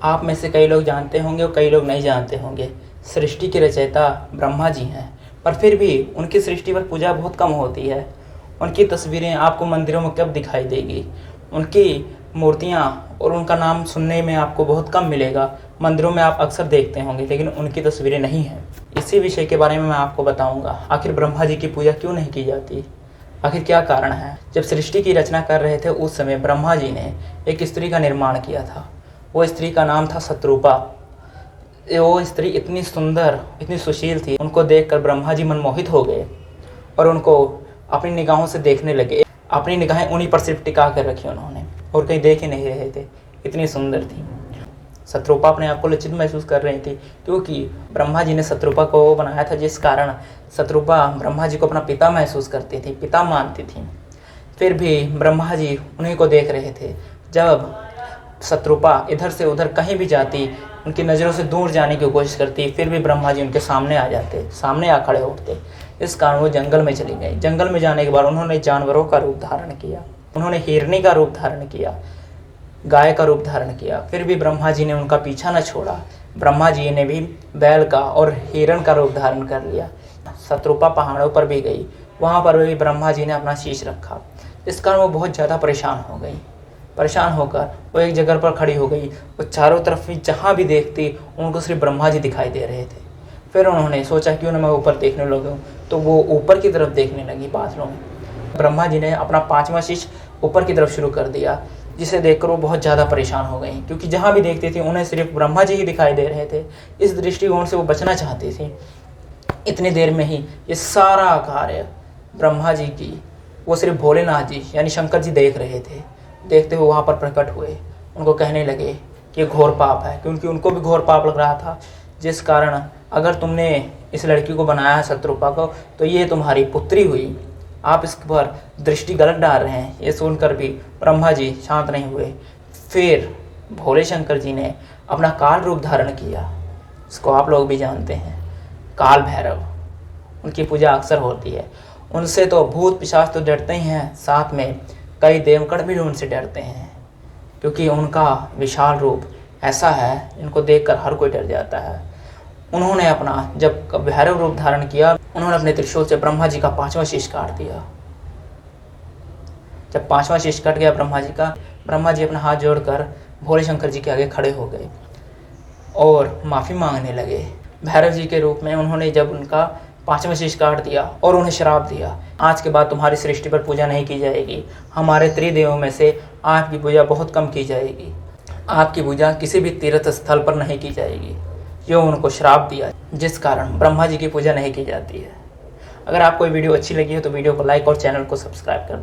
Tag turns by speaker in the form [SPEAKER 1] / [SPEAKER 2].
[SPEAKER 1] आप में से कई लोग जानते होंगे और कई लोग नहीं जानते होंगे, सृष्टि के रचयिता ब्रह्मा जी हैं, पर फिर भी उनकी सृष्टि पर पूजा बहुत कम होती है। उनकी तस्वीरें आपको मंदिरों में कब दिखाई देगी, उनकी मूर्तियाँ और उनका नाम सुनने में आपको बहुत कम मिलेगा। मंदिरों में आप अक्सर देखते होंगे, लेकिन उनकी तस्वीरें नहीं हैं। इसी विषय के बारे में मैं आपको बताऊंगा। आखिर ब्रह्मा जी की पूजा क्यों नहीं की जाती, आखिर क्या कारण है। जब सृष्टि की रचना कर रहे थे उस समय ब्रह्मा जी ने एक स्त्री का निर्माण किया था। वो स्त्री का नाम था शत्रुपा। वो स्त्री इतनी सुंदर, इतनी सुशील थी, उनको देखकर ब्रह्मा जी मनमोहित हो गए और उनको अपनी निगाहों से देखने लगे। अपनी निगाहें उन्हीं पर सिर्फ टिका कर रखी उन्होंने, और कहीं देख ही नहीं रहे थे, इतनी सुंदर थी। शत्रुपा अपने आप को लज्जित महसूस कर रही थी, क्योंकि ब्रह्मा जी ने शत्रुपा को बनाया था, जिस कारण शत्रुपा ब्रह्मा जी को अपना पिता महसूस करती थी, पिता मानती थी। फिर भी ब्रह्मा जी उन्हीं को देख रहे थे। जब शत्रुपा इधर से उधर कहीं भी जाती, उनकी नज़रों से दूर जाने की कोशिश करती, फिर भी ब्रह्मा जी उनके सामने आ जाते, सामने आ खड़े होते। इस कारण वो जंगल में चली गई। जंगल में जाने के बाद उन्होंने जानवरों का रूप धारण किया। उन्होंने हिरनी का रूप धारण किया, गाय का रूप धारण किया। फिर भी ब्रह्मा जी ने उनका पीछा न छोड़ा। ब्रह्मा जी ने भी बैल का और हिरण का रूप धारण कर लिया। शत्रुपा पहाड़ों पर भी गई, वहाँ पर भी ब्रह्मा जी ने अपना शीश रखा। इस कारण वो बहुत ज़्यादा परेशान हो गई। परेशान होकर वो एक जगह पर खड़ी हो गई। वो चारों तरफ भी जहाँ भी देखती उनको सिर्फ ब्रह्मा जी दिखाई दे रहे थे। फिर उन्होंने सोचा क्यों ना मैं ऊपर देखने लगूँ, तो वो ऊपर की तरफ देखने लगी बादलों में। ब्रह्मा जी ने अपना 5वां शीश ऊपर की तरफ शुरू कर दिया, जिसे देखकर वो बहुत ज़्यादा परेशान हो गई, क्योंकि जहाँ भी देखती थी उन्हें सिर्फ ब्रह्मा जी ही दिखाई दे रहे थे। इस दृष्टिकोण से वो बचना चाहती थी। इतनी देर में ही ये सारा कार्य ब्रह्मा जी की वो सिर्फ भोलेनाथ जी यानी शंकर जी देख रहे थे। देखते हुए वहाँ पर प्रकट हुए, उनको कहने लगे कि ये घोर पाप है, क्योंकि उनको भी घोर पाप लग रहा था। जिस कारण अगर तुमने इस लड़की को बनाया है शत्रुपा को, तो ये तुम्हारी पुत्री हुई, आप इस पर दृष्टि गलत डाल रहे हैं। ये सुनकर भी ब्रह्मा जी शांत नहीं हुए। फिर भोले शंकर जी ने अपना काल रूप धारण किया, इसको आप लोग भी जानते हैं, काल भैरव। उनकी पूजा अक्सर होती है। उनसे तो भूत पिशाच तो डरते ही हैं, साथ में कई देवगण भी उनसे डरते हैं, क्योंकि उनका विशाल रूप ऐसा है, इनको देखकर हर कोई डर जाता है। उन्होंने अपना जब भैरव रूप धारण किया, उन्होंने अपने त्रिशूल से ब्रह्मा जी का 5वां शीश काट दिया। जब 5वां शीश कट गया ब्रह्मा जी का, ब्रह्मा जी अपना हाथ जोड़कर भोले शंकर जी के आगे खड़े हो गए और माफ़ी मांगने लगे। भैरव जी के रूप में उन्होंने जब उनका 5वां शीश काट दिया और उन्हें श्राप दिया, आज के बाद तुम्हारी सृष्टि पर पूजा नहीं की जाएगी। हमारे त्रिदेवों में से आपकी पूजा बहुत कम की जाएगी। आपकी पूजा किसी भी तीर्थ स्थल पर नहीं की जाएगी। जो उनको श्राप दिया, जिस कारण ब्रह्मा जी की पूजा नहीं की जाती है। अगर आपको ये वीडियो अच्छी लगी हो तो वीडियो को लाइक और चैनल को सब्सक्राइब कर दें।